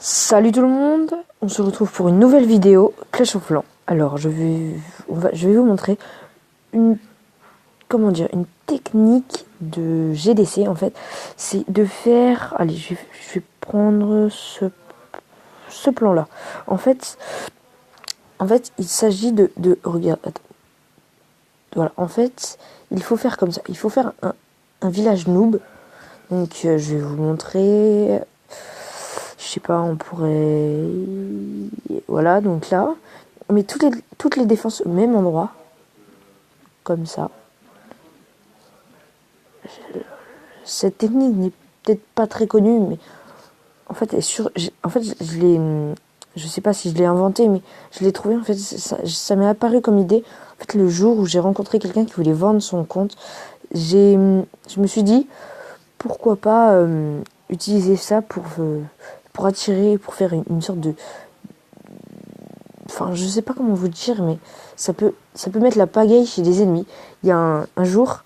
Salut tout le monde, on se retrouve pour une nouvelle vidéo Clash of Clans. Alors je vais vous montrer une une technique de GDC en fait. C'est de faire, allez je vais prendre ce plan là. En fait il s'agit de regarde, attends. Voilà, en fait il faut faire comme ça. Il faut faire un village noob. Donc je vais vous montrer. Je sais pas, on pourrait... Voilà, donc là, on met toutes les défenses au même endroit. Comme ça. Cette technique n'est peut-être pas très connue, mais en fait, je l'ai... Je sais pas si je l'ai inventée, mais je l'ai trouvée, en fait, ça m'est apparu comme idée. En fait, le jour où j'ai rencontré quelqu'un qui voulait vendre son compte, je me suis dit, pourquoi pas utiliser ça pour attirer, pour faire une sorte de... Enfin, je sais pas comment vous dire, mais ça peut mettre la pagaille chez des ennemis. Il y a un jour,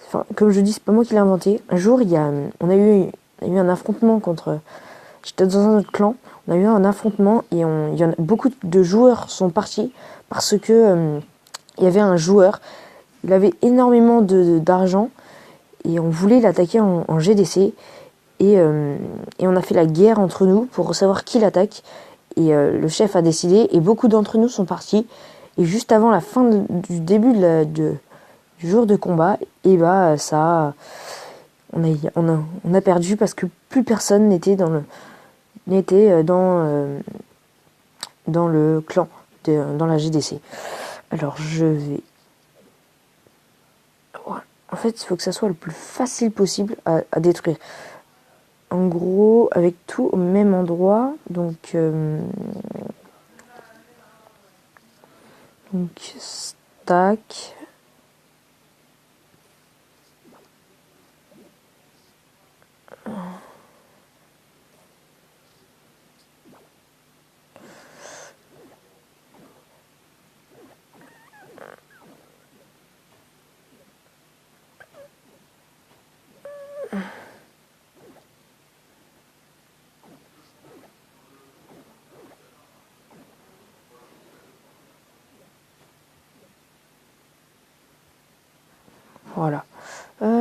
enfin, comme je dis, c'est pas moi qui l'ai inventé. Un jour, on a eu un affrontement contre. J'étais dans un autre clan. On a eu un affrontement et il y en a beaucoup de joueurs sont partis parce que il y avait un joueur. Il avait énormément d'argent et on voulait l'attaquer en GDC et on a fait la guerre entre nous pour savoir qui l'attaque. Et le chef a décidé et beaucoup d'entre nous sont partis. Et juste avant la fin du début du jour de combat, et bah ça, on a perdu parce que plus personne n'était dans le clan, dans la GDC. Alors je vais... Voilà. En fait, il faut que ça soit le plus facile possible à détruire. En gros, avec tout au même endroit. Donc stack. Voilà. Non,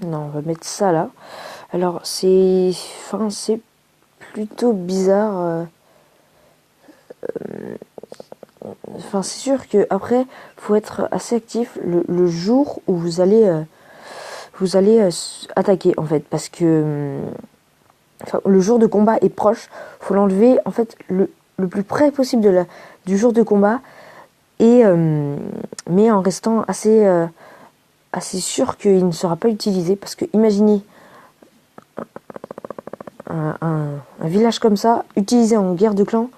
on va mettre ça là. Alors c'est plutôt bizarre. Enfin, c'est sûr que après, faut être assez actif le jour où vous allez attaquer en fait, parce que le jour de combat est proche. Faut l'enlever en fait le plus près possible du jour de combat et mais en restant assez sûr qu'il ne sera pas utilisé, parce que imaginez un village comme ça utilisé en guerre de clan.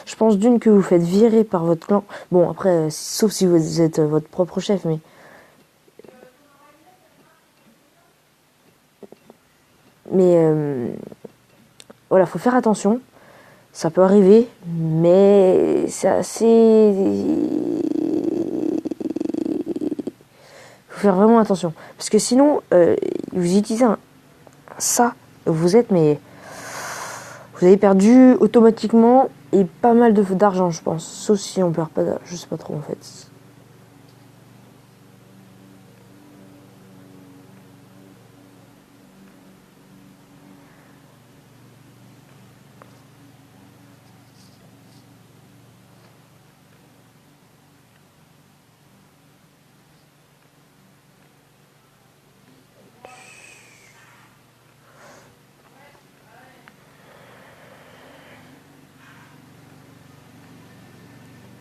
Je pense d'une que vous faites virer par votre clan. Bon après, sauf si vous êtes votre propre chef, mais voilà, faut faire attention. Ça peut arriver, mais c'est assez... Faut faire vraiment attention. Parce que sinon, vous utilisez ça, mais vous avez perdu automatiquement et pas mal d'argent, je pense. Sauf si on perd pas d'argent, je sais pas trop en fait.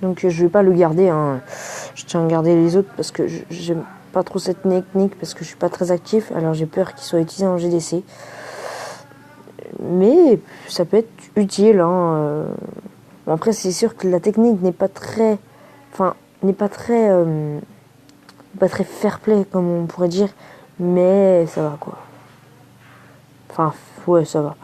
Donc je vais pas le garder, hein. Je tiens à garder les autres parce que j'aime pas trop cette technique, parce que je suis pas très actif, alors j'ai peur qu'il soit utilisé en GDC. Mais ça peut être utile, hein. Bon, après c'est sûr que la technique n'est pas très... Enfin, n'est pas très fair play comme on pourrait dire, mais ça va quoi. Enfin, ouais, ça va.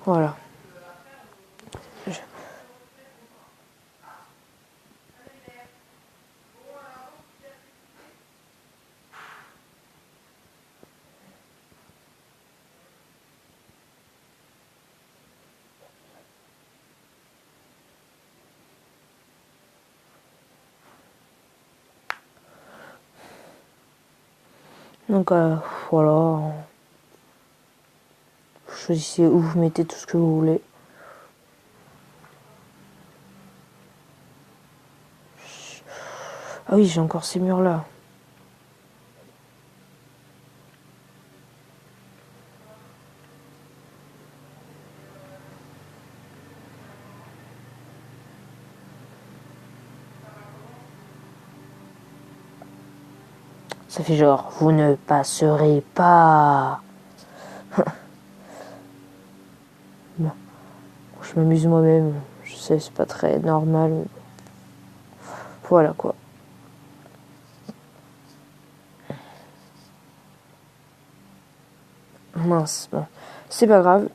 Voilà. Donc voilà. Choisissez où vous mettez tout ce que vous voulez. Ah oui, j'ai encore ces murs là. Ça fait genre, vous ne passerez pas. Bon, je m'amuse moi-même. Je sais, c'est pas très normal. Voilà quoi. Mince, bon. C'est pas grave.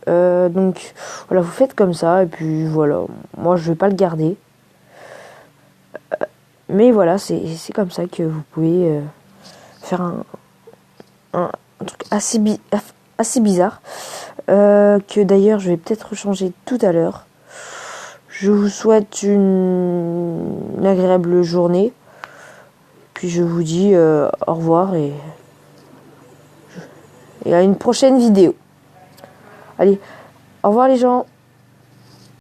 Donc voilà, vous faites comme ça. Et puis voilà. Moi, je vais pas le garder. Mais voilà, c'est comme ça que vous pouvez faire un truc assez bizarre. Que d'ailleurs, je vais peut-être changer tout à l'heure. Je vous souhaite une agréable journée. Puis je vous dis au revoir et à une prochaine vidéo. Allez, au revoir les gens.